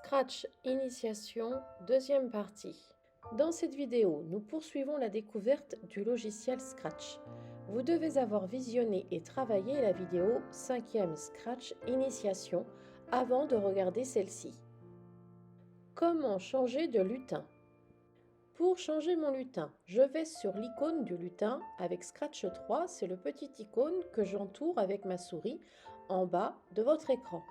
Scratch Initiation, deuxième partie. Dans cette vidéo, nous poursuivons la découverte du logiciel Scratch. Vous devez avoir visionné et travaillé la vidéo 5e Scratch Initiation avant de regarder celle-ci. Comment changer de lutin? Pour changer mon lutin, je vais sur l'icône du lutin avec Scratch 3, c'est le petit icône que j'entoure avec ma souris en bas de votre écran.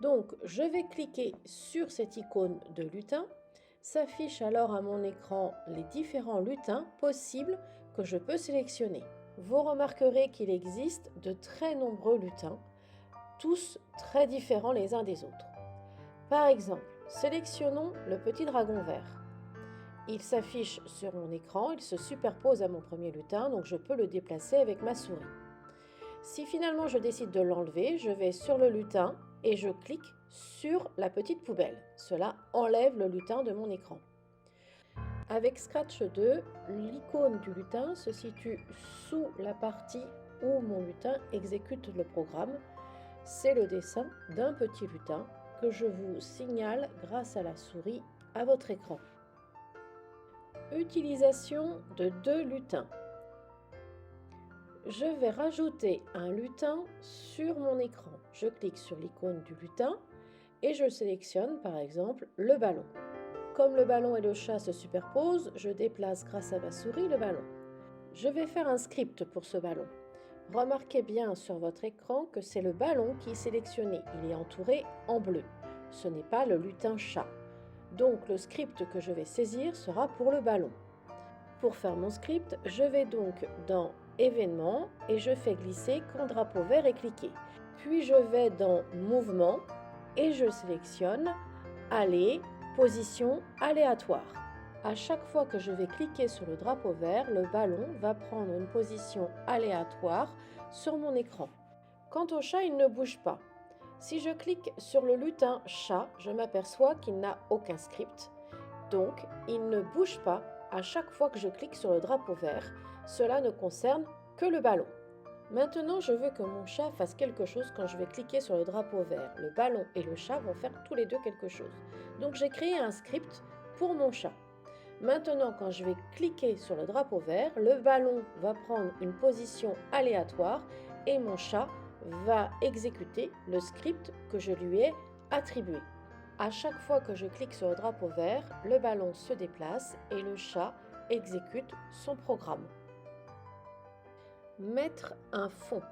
Donc, je vais cliquer sur cette icône de lutin. S'affichent alors à mon écran les différents lutins possibles que je peux sélectionner. Vous remarquerez qu'il existe de très nombreux lutins, tous très différents les uns des autres. Par exemple, sélectionnons le petit dragon vert. Il s'affiche sur mon écran, il se superpose à mon premier lutin, donc je peux le déplacer avec ma souris. Si finalement je décide de l'enlever, je vais sur le lutin et je clique sur la petite poubelle. Cela enlève le lutin de mon écran. Avec Scratch 2, l'icône du lutin se situe sous la partie où mon lutin exécute le programme. C'est le dessin d'un petit lutin que je vous signale grâce à la souris à votre écran. Utilisation de deux lutins. Je vais rajouter un lutin sur mon écran. Je clique sur l'icône du lutin et je sélectionne par exemple le ballon. Comme le ballon et le chat se superposent, je déplace grâce à ma souris le ballon. Je vais faire un script pour ce ballon. Remarquez bien sur votre écran que c'est le ballon qui est sélectionné. Il est entouré en bleu. Ce n'est pas le lutin chat. Donc le script que je vais saisir sera pour le ballon. Pour faire mon script, je vais donc dans Événements et je fais glisser quand drapeau vert est cliqué. Puis je vais dans Mouvement et je sélectionne Aller, position aléatoire. À chaque fois que je vais cliquer sur le drapeau vert, le ballon va prendre une position aléatoire sur mon écran. Quant au chat, il ne bouge pas. Si je clique sur le lutin chat, je m'aperçois qu'il n'a aucun script. Donc, il ne bouge pas à chaque fois que je clique sur le drapeau vert. Cela ne concerne que le ballon. Maintenant, je veux que mon chat fasse quelque chose quand je vais cliquer sur le drapeau vert. Le ballon et le chat vont faire tous les deux quelque chose. Donc, j'ai créé un script pour mon chat. Maintenant, quand je vais cliquer sur le drapeau vert, le ballon va prendre une position aléatoire et mon chat va exécuter le script que je lui ai attribué. À chaque fois que je clique sur le drapeau vert, le ballon se déplace et le chat exécute son programme. Mettre un fond.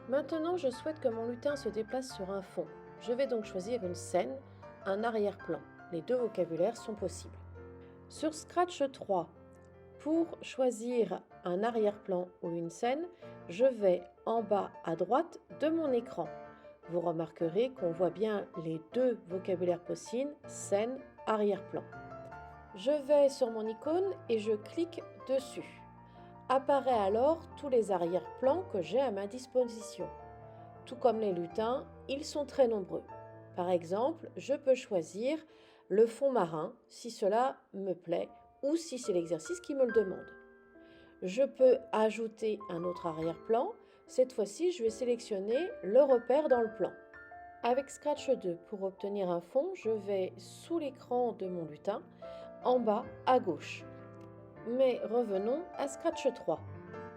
Maintenant, je souhaite que mon lutin se déplace sur un fond. Je vais donc choisir une scène, un arrière-plan. Les deux vocabulaires sont possibles. Sur Scratch 3, pour choisir un arrière-plan ou une scène, je vais en bas à droite de mon écran. Vous remarquerez qu'on voit bien les deux vocabulaires possibles, scène, arrière-plan. Je vais sur mon icône et je clique dessus. Apparaît alors tous les arrière-plans que j'ai à ma disposition. Tout comme les lutins, ils sont très nombreux. Par exemple, je peux choisir le fond marin si cela me plaît ou si c'est l'exercice qui me le demande. Je peux ajouter un autre arrière-plan. Cette fois-ci, je vais sélectionner le repère dans le plan. Avec Scratch 2, pour obtenir un fond, je vais sous l'écran de mon lutin, en bas à gauche. Mais revenons à Scratch 3.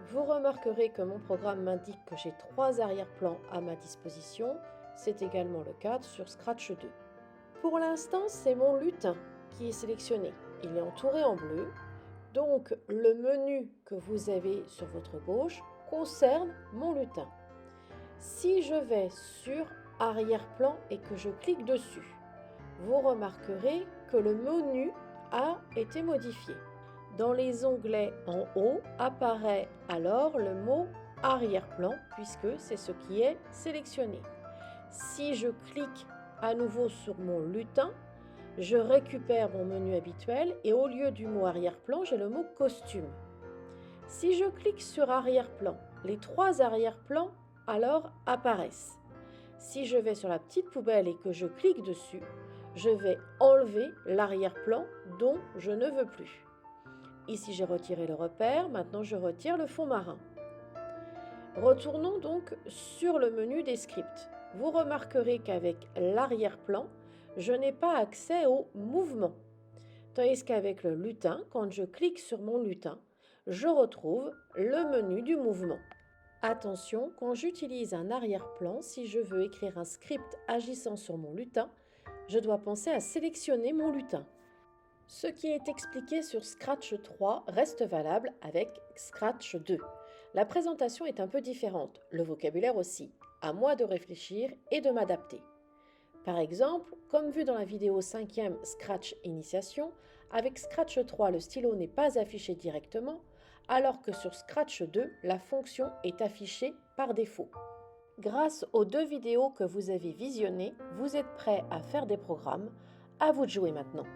Vous remarquerez que mon programme m'indique que j'ai 3 arrière-plans à ma disposition. C'est également le cas sur Scratch 2. Pour l'instant, c'est mon lutin qui est sélectionné. Il est entouré en bleu. Donc, le menu que vous avez sur votre gauche concerne mon lutin. Si je vais sur Arrière-plan et que je clique dessus, vous remarquerez que le menu a été modifié. Dans les onglets en haut apparaît alors le mot arrière-plan puisque c'est ce qui est sélectionné. Si je clique à nouveau sur mon lutin, je récupère mon menu habituel et au lieu du mot arrière-plan, j'ai le mot costume. Si je clique sur arrière-plan, les 3 arrière-plans alors apparaissent. Si je vais sur la petite poubelle et que je clique dessus, je vais enlever l'arrière-plan dont je ne veux plus. Ici, j'ai retiré le repère, maintenant je retire le fond marin. Retournons donc sur le menu des scripts. Vous remarquerez qu'avec l'arrière-plan, je n'ai pas accès au mouvement. Tandis qu'avec le lutin, quand je clique sur mon lutin, je retrouve le menu du mouvement. Attention, quand j'utilise un arrière-plan, si je veux écrire un script agissant sur mon lutin, je dois penser à sélectionner mon lutin. Ce qui est expliqué sur Scratch 3 reste valable avec Scratch 2. La présentation est un peu différente, le vocabulaire aussi. À moi de réfléchir et de m'adapter. Par exemple, comme vu dans la vidéo 5e Scratch Initiation, avec Scratch 3 le stylo n'est pas affiché directement, alors que sur Scratch 2 la fonction est affichée par défaut. Grâce aux 2 vidéos que vous avez visionnées, vous êtes prêt à faire des programmes. À vous de jouer maintenant.